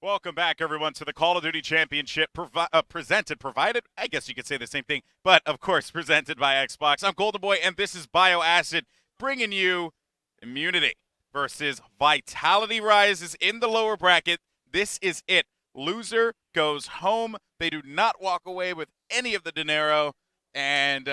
Welcome back, everyone, to the Call of Duty Championship provided, I guess you could say the same thing, but of course, presented by Xbox. I'm Golden Boy, and this is Bioacid bringing you Immunity versus Vitality Rises in the lower bracket. This is it. Loser goes home. They do not walk away with any of the dinero. And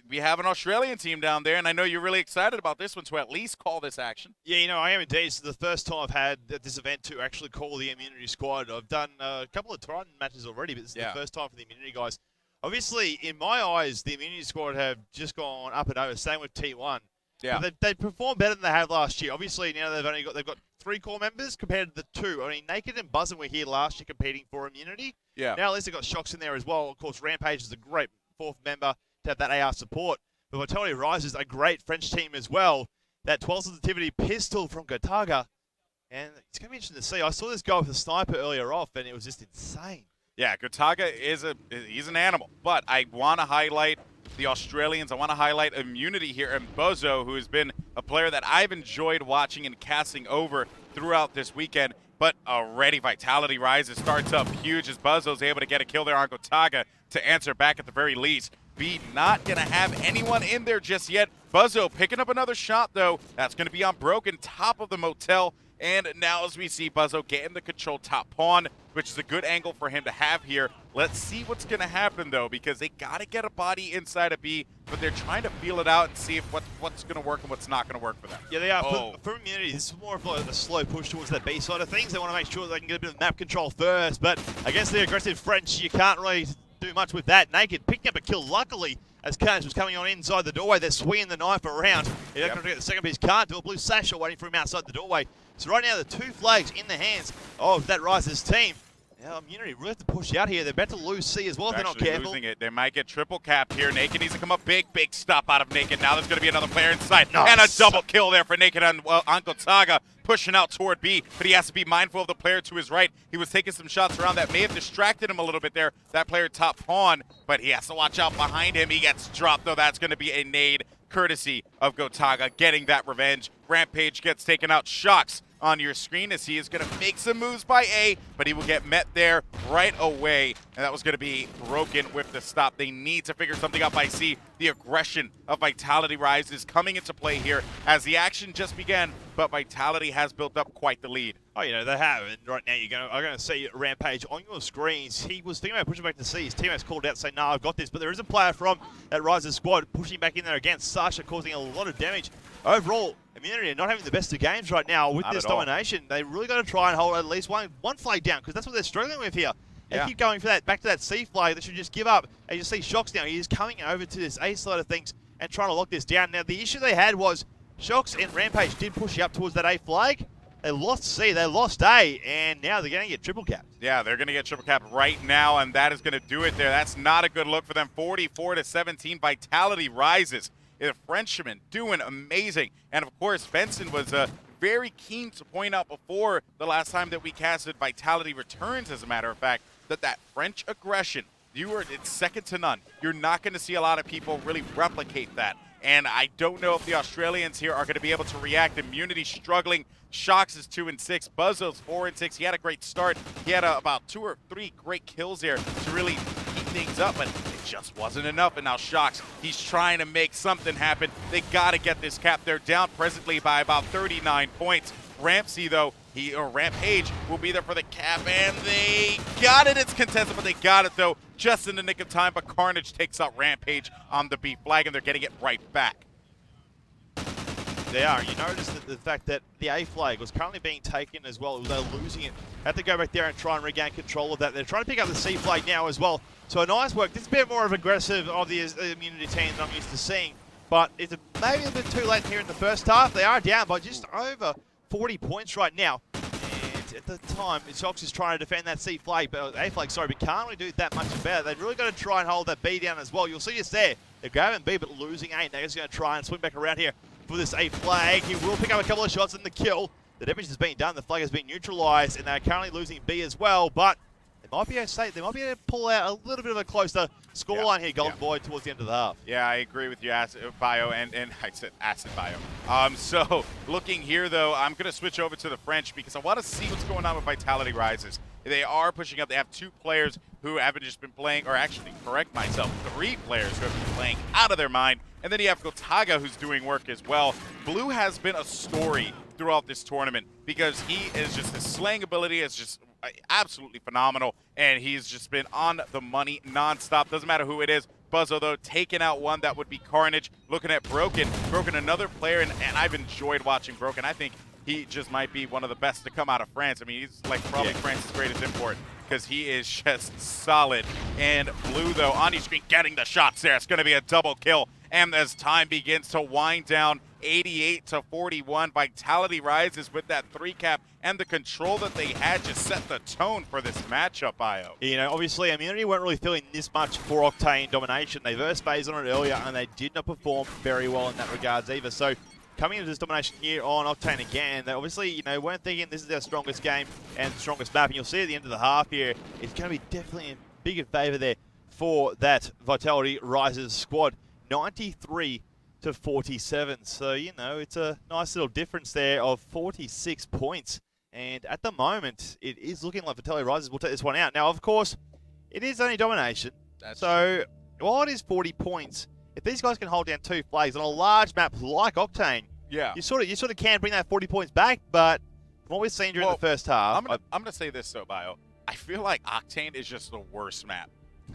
we have an Australian team down there, and I know you're really excited about this one to at least call this action. Yeah, I am indeed. It's the first time I've had at this event to actually call the Immunity squad. I've done a couple of Triton matches already, but this is the first time for the Immunity guys. Obviously, in my eyes, the Immunity squad have just gone up and over. Same with T1. Yeah, they performed better than they had last year. Obviously, now they've got 3 core members compared to the 2. I mean, Naked and Buzzin were here last year competing for Immunity. yeah. Now at least they've got Shocks in there as well. Of course, Rampage is a great 4th member to have that AR support. But Vitality Rises, a great French team as well. That 12 sensitivity pistol from Gotaga. And it's going to be interesting to see. I saw this guy with a sniper earlier off, and it was just insane. Yeah, Gotaga he's an animal. But I want to highlight the Australians. I want to highlight Immunity here, and Bozo, who has been a player that I've enjoyed watching and casting over throughout this weekend. But already Vitality Rises starts up huge as Bozo's able to get a kill there on Gotaga to answer back at the very least. B not going to have anyone in there just yet. Buzzo picking up another shot, though. That's going to be on Broken, top of the motel. And now as we see Buzzo getting the control top pawn, which is a good angle for him to have here. Let's see what's going to happen, though, because they got to get a body inside of B, but they're trying to feel it out and see if what's going to work and what's not going to work for them. Yeah, they are. For Immunity, this is more of like a slow push towards that B side of things. They want to make sure they can get a bit of map control first, but against the aggressive French, you can't really do much with that. Naked picking up a kill, luckily, as Carnage was coming on inside the doorway. They're swinging the knife around. He's not going to get the second piece. Can't do a blue Sasha waiting for him outside the doorway. So right now, the 2 flags in the hands of that Rises team. Now, Immunity really have to push out here. They're about to lose C as well if they're not careful. Losing it. They might get triple capped here. Naked needs to come up big stop out of Naked. Now there's going to be another player inside. Nice. And a double kill there for Naked on Gotaga, pushing out toward B, but he has to be mindful of the player to his right. He was taking some shots around that may have distracted him a little bit there, that player top pawn, but he has to watch out behind him. He gets dropped, though. That's going to be a nade courtesy of Gotaga getting that revenge. Rampage gets taken out. Shocks on your screen as he is going to make some moves by A, but he will get met there right away, and that was going to be broken with the stop. They need to figure something out by C. The aggression of Vitality Rises coming into play here as the action just began, but Vitality has built up quite the lead. Oh, they have, and right now I'm going to see Rampage on your screens. He was thinking about pushing back to C. His teammates called out saying, no, I've got this, but there is a player from that Rises squad pushing back in there against Sasha, causing a lot of damage. Overall, Immunity are not having the best of games right now with this domination. They really got to try and hold at least one flag down, because that's what they're struggling with here. They keep going for that, back to that C flag. They should just give up. And you see Shocks now. He's coming over to this A side of things and trying to lock this down. Now, the issue they had was Shocks and Rampage did push you up towards that A flag. They lost C, they lost A, and now they're going to get triple capped. Yeah, they're going to get triple capped right now, and that is going to do it there. That's not a good look for them. 44-17, Vitality Rises. The Frenchman doing amazing. And, of course, Benson was very keen to point out before the last time that we casted Vitality Returns, as a matter of fact, that French aggression, it's second to none. You're not going to see a lot of people really replicate that. And I don't know if the Australians here are going to be able to react. Immunity struggling. Shocks is 2-6. Buzzo's 4-6. He had a great start. He had about 2 or 3 great kills there to really heat things up, but it just wasn't enough. And now Shocks, he's trying to make something happen. They got to get this cap. They're down presently by about 39 points. Rampsey, though, Rampage will be there for the cap, and they got it. It's contested, but they got it, though, just in the nick of time. But Carnage takes out Rampage on the B flag, and they're getting it right back. They are. You notice that the fact that the A flag was currently being taken as well. They're losing it. Had to go back there and try and regain control of that. They're trying to pick up the C flag now as well. So nice work. This is a bit more of aggressive of the Immunity team than I'm used to seeing. But it's maybe a bit too late here in the first half. They are down by just over 40 points right now. And at the time, Shocks is trying to defend that C flag, but A flag, sorry, but can't really do that much about it. They've really got to try and hold that B down as well. You'll see us there. They're grabbing B, but losing A. Now he's going to try and swing back around here for this A flag. He will pick up a couple of shots in the kill. The damage has been done. The flag has been neutralized, and they're currently losing B as well, but might be able to pull out a little bit of a closer scoreline here, Golden Boy, towards the end of the half. Yeah, I agree with you, Acid Bio, and I said Acid Bio. So looking here, though, I'm going to switch over to the French because I want to see what's going on with Vitality Rises. They are pushing up. They have 2 players who haven't just been playing, or actually, correct myself, 3 players who have been playing out of their mind. And then you have Gotaga, who's doing work as well. Blue has been a story throughout this tournament because he is just, his slaying ability is just absolutely phenomenal, and he's just been on the money nonstop. Doesn't matter who it is. Buzzo, though, taking out one, that would be Carnage. Looking at Broken, another player, and I've enjoyed watching Broken. I think he just might be one of the best to come out of France. I mean, he's like probably France's greatest import because he is just solid. And Blue, though, on your screen, getting the shots there. It's going to be a double kill. And as time begins to wind down, 88-41, Vitality Rises with that 3 cap, and the control that they had just set the tone for this matchup, Io. You know, obviously, Immunity weren't really feeling this much for Octane domination. They versed phase on it earlier, and they did not perform very well in that regards either. So, coming into this domination here on Octane again, they obviously, you know, weren't thinking this is their strongest game and strongest map. And you'll see at the end of the half here, it's going to be definitely in big in favor there for that Vitality Rises squad. 93-47. So, you know, it's a nice little difference there of 46 points. And at the moment, it is looking like Vitality Rises will take this one out. Now, of course, it is only domination. So, while it is 40 points, if these guys can hold down 2 flags on a large map like Octane, you sort of can bring that 40 points back. But from what we've seen during the first half, I'm gonna say this though, Bio. I feel like Octane is just the worst map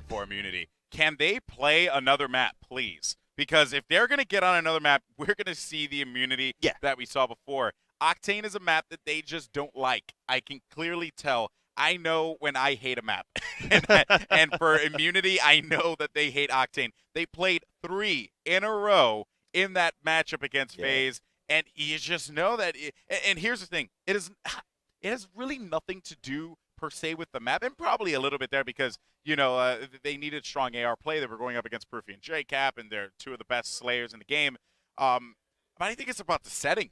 for Immunity. Can they play another map, please? Because if they're going to get on another map, we're going to see the Immunity that we saw before. Octane is a map that they just don't like. I can clearly tell. I know when I hate a map. and for Immunity, I know that they hate Octane. They played 3 in a row in that matchup against FaZe, and you just know that. And here's the thing. It has really nothing to do per se with the map, and probably a little bit there because, you know, they needed strong AR play. They were going up against Proofy and J-Cap, and they're 2 of the best slayers in the game. But I think it's about the setting.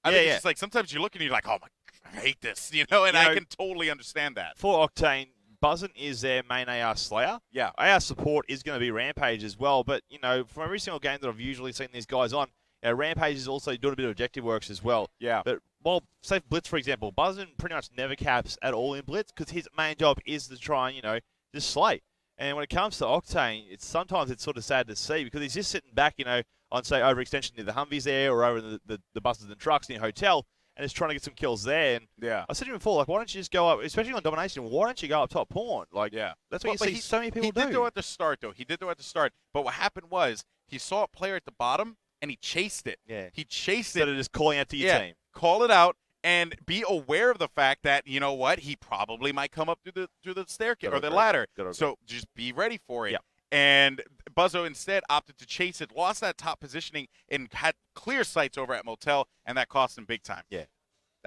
I think it's just like sometimes you look and you're like, oh my, I hate this, you know, and I can totally understand that. For Octane, Buzzin is their main AR slayer. Yeah. AR support is going to be Rampage as well, but, you know, from every single game that I've usually seen these guys on, Rampage is also doing a bit of objective works as well. Yeah. But, well, say Blitz, for example, Buzzin pretty much never caps at all in Blitz because his main job is to try and, you know, just slay. And when it comes to Octane, sometimes it's sort of sad to see because he's just sitting back, you know, on, say, overextension near the Humvees there or over the buses and trucks near hotel and is trying to get some kills there. And I said to him before, like, why don't you just go up, especially on domination, why don't you go up top pawn? Like, that's what you see so many people do. He did though at the start, though. He did though at the start. But what happened was he saw a player at the bottom and he chased it. Yeah. He chased it. Instead of just calling out to your team. Call it out. And be aware of the fact that, you know what, he probably might come up through the staircase or the ladder. So just be ready for it. And Buzzo instead opted to chase it, lost that top positioning, and had clear sights over at Motel, and that cost him big time. Yeah.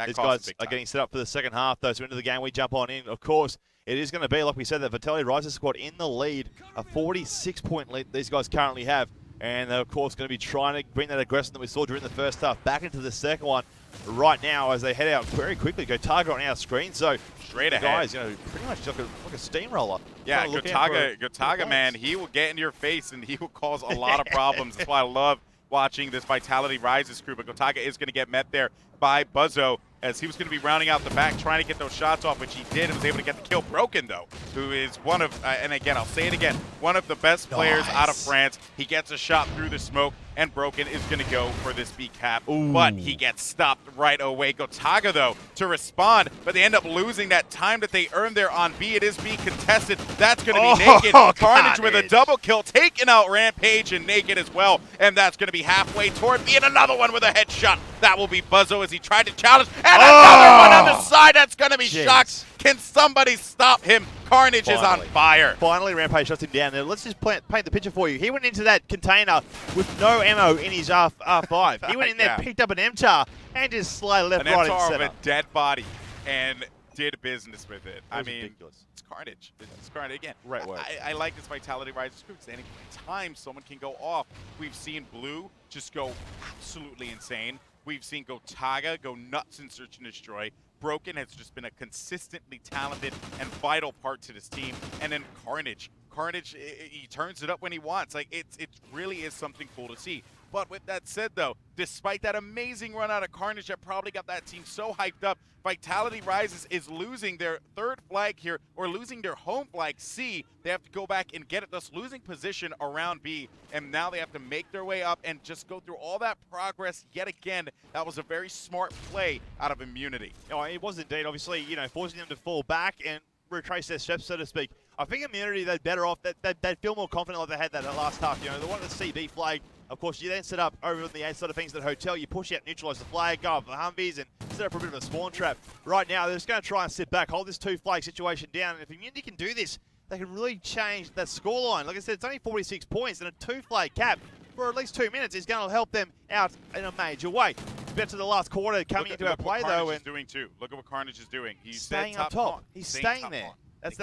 These guys are getting set up for the second half, though. So into the game, we jump on in. Of course, it is going to be, like we said, the Vitality Rises squad in the lead, a 46-point lead these guys currently have. And they're, of course, going to be trying to bring that aggression that we saw during the first half back into the second one right now as they head out very quickly. Gotaga on our screen. So, straight ahead. Guys, you know, pretty much like a steamroller. Yeah, Gotaga, man, he will get in your face and he will cause a lot of problems. That's why I love watching this Vitality Rises crew. But Gotaga is going to get met there by Buzzo as he was going to be rounding out the back, trying to get those shots off, which he did and was able to get the kill. Broken, though, who is one of, and again, I'll say it again, one of the best players out of France. He gets a shot through the smoke, and Broken is going to go for this B cap, but he gets stopped right away. Gotaga, though, to respond, but they end up losing that time that they earned there on B. It is being contested. That's going to be Naked. Carnage with a double kill, taking out Rampage and Naked as well, and that's going to be halfway toward B, and another one with a headshot. That will be Buzzo as he tried to challenge, and another one on the side. That's going to be shocked. Can somebody stop him? Carnage is on fire. Finally, Rampage shuts him down. Now, let's just paint the picture for you. He went into that container with no ammo in his R5. He went in there, picked up an MTAR, and just slid left, right, and center. An MTAR of a dead body, and did business with it. I mean, ridiculous. It's Carnage. It's Carnage again. Right way. I like this Vitality Rises group. Any time someone can go off. We've seen Blue just go absolutely insane. We've seen Gotaga go nuts in Search and Destroy. Broken has just been a consistently talented and vital part to this team. And then Carnage. Carnage, he turns it up when he wants. Like, it really is something cool to see. But with that said, though, despite that amazing run out of Carnage that probably got that team so hyped up, Vitality Rises is losing their third flag here, or losing their home flag C. They have to go back and get it, thus losing position around B. And now they have to make their way up and just go through all that progress yet again. That was a very smart play out of Immunity. Oh, it was indeed. Obviously, you know, forcing them to fall back and retrace their steps, so to speak. I think Immunity, they're better off. They'd feel more confident like they had that last half. You know, they wanted the CB flag. Of course, you then set up over on the A side of things at the hotel. You push out, neutralize the flag, go up the Humvees, and set up for a bit of a spawn trap. Right now, they're just going to try and sit back, hold this two-flag situation down. And if Immunity can do this, they can really change that scoreline. Like I said, it's only 46 points, and a two-flag cap for at least 2 minutes is going to help them out in a major way. Bet to the last quarter coming into our play, though. Look at what Carnage is doing, too. Look at what Carnage is doing. He's staying up top. He's staying there. That's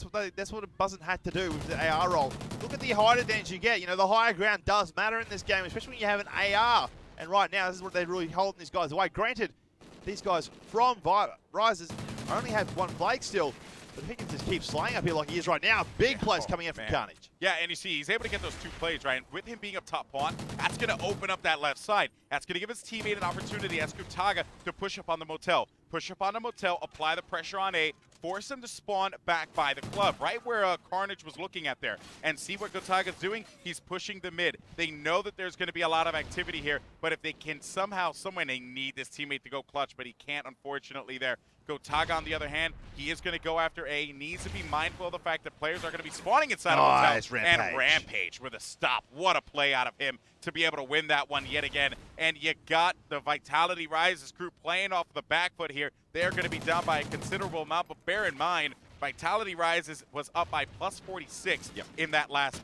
what a Buzzin had to do with the AR role. Look at the height advantage you get. You know, the higher ground does matter in this game, especially when you have an AR. And right now, this is what they're really holding these guys away. Granted, these guys from Rises only have one flag still, but if he can just keep slaying up here like he is right now, big plays coming in from Carnage. Yeah, and you see, he's able to get those 2 plays, right? And with him being up top pawn, that's going to open up that left side. That's going to give his teammate an opportunity, as Gotaga, to push up on the motel. Push up on the motel, apply the pressure on A, force him to spawn back by the club, right where Carnage was looking at there. And see what Gotaga's doing? He's pushing the mid. They know that there's going to be a lot of activity here, but if they can somehow, somewhere, they need this teammate to go clutch, but he can't, unfortunately, there. Gotaga, on the other hand, he is going to go after A. He needs to be mindful of the fact that players are going to be spawning inside of Motel. And Rampage with a stop. What a play out of him to be able to win that one yet again. And you got the Vitality Rises crew playing off the back foot here. They're going to be down by a considerable amount, but bear in mind, Vitality Rises was up by plus 46 in that last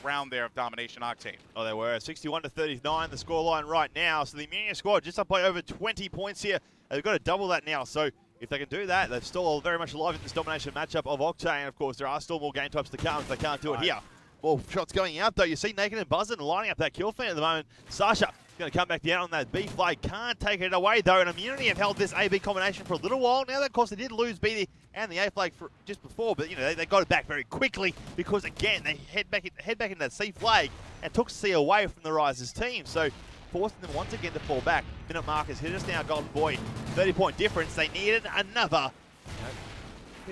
round there of Domination Octane. Oh, they were 61-39, the scoreline right now. So the Immunity squad just up by over 20 points here. They've got to double that now. So if they can do that, they're still very much alive in this domination matchup of Octane. Of course, there are still more game types to come if they can't do it here. Well, shots going out, though. You see Naked and Buzzin lining up that kill fan at the moment. Sasha going to come back down on that B flag. Can't take it away, though. And Immunity have held this A-B combination for a little while now. Of course, they did lose B and the A flag for just before, but, you know, they got it back very quickly because, again, they head back into that C flag and took C away from the Rises team. So forcing them once again to fall back. Minute markers hit us now, Golden Boy. 30-point difference. They needed another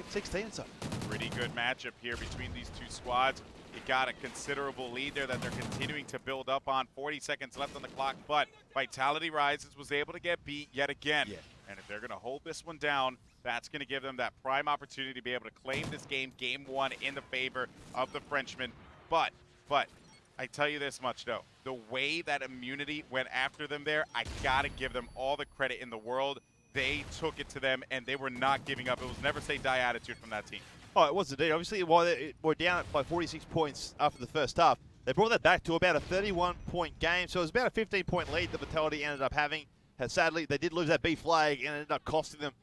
16 or so. Pretty good matchup here between these two squads. You got a considerable lead there that they're continuing to build up on. 40 seconds left on the clock, but Vitality Rises was able to get beat yet again. And if they're going to hold this one down, that's going to give them that prime opportunity to be able to claim this game, game one, in the favor of the Frenchmen. But I tell you this much, though. The way that Immunity went after them there, I got to give them all the credit in the world. They took it to them, and they were not giving up. It was never say die attitude from that team. Oh, it was indeed. Obviously, while they were down by 46 points after the first half, they brought that back to about a 31-point game. So it was about a 15-point lead that Vitality ended up having. And sadly, they did lose that B flag and it ended up costing them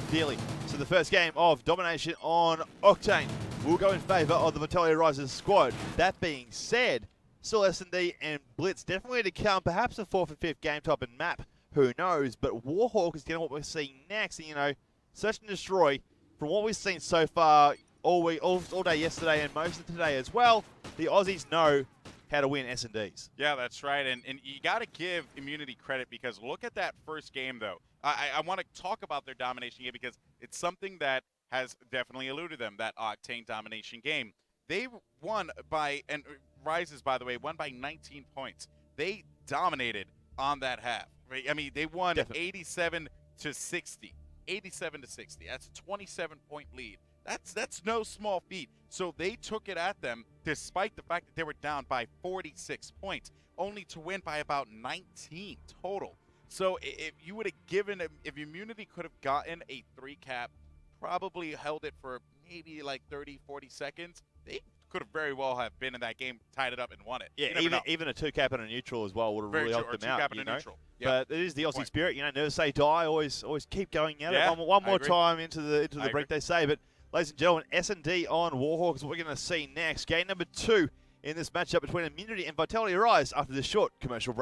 dearly. So the first game of domination on Octane will go in favor of the Vitality Rises squad. That being said, still S&D and Blitz definitely to come. Perhaps a 4th and 5th game type and map. Who knows? But Warhawk is getting what we're seeing next. And, you know, search and destroy. From what we've seen so far all week, all day yesterday and most of today as well, the Aussies know how to win S&Ds. Yeah, that's right. And you got to give Immunity credit because look at that first game, though. I want to talk about their domination game because it's something that has definitely eluded them, that Octane domination game. They won by, and Rises, by the way, won by 19 points. They dominated on that half. Right? I mean, they won 87 to 60. 87 to 60. That's a 27-point lead. That's no small feat. So they took it at them despite the fact that they were down by 46 points, only to win by about 19 total. So if you would have given, if Immunity could have gotten a 3-cap, probably held it for maybe like 30, 40 seconds, they could have very well have been in that game, tied it up, and won it. Yeah, even a 2-cap and a neutral as well would have really helped them out. 2-cap and a neutral. But it is the Aussie spirit, you know. Never say die. Always keep going at it. One more time into the break, they say. But ladies and gentlemen, S&D on Warhawk is what we're going to see next. Game number 2 in this matchup between Immunity and Vitality Rise after this short commercial break.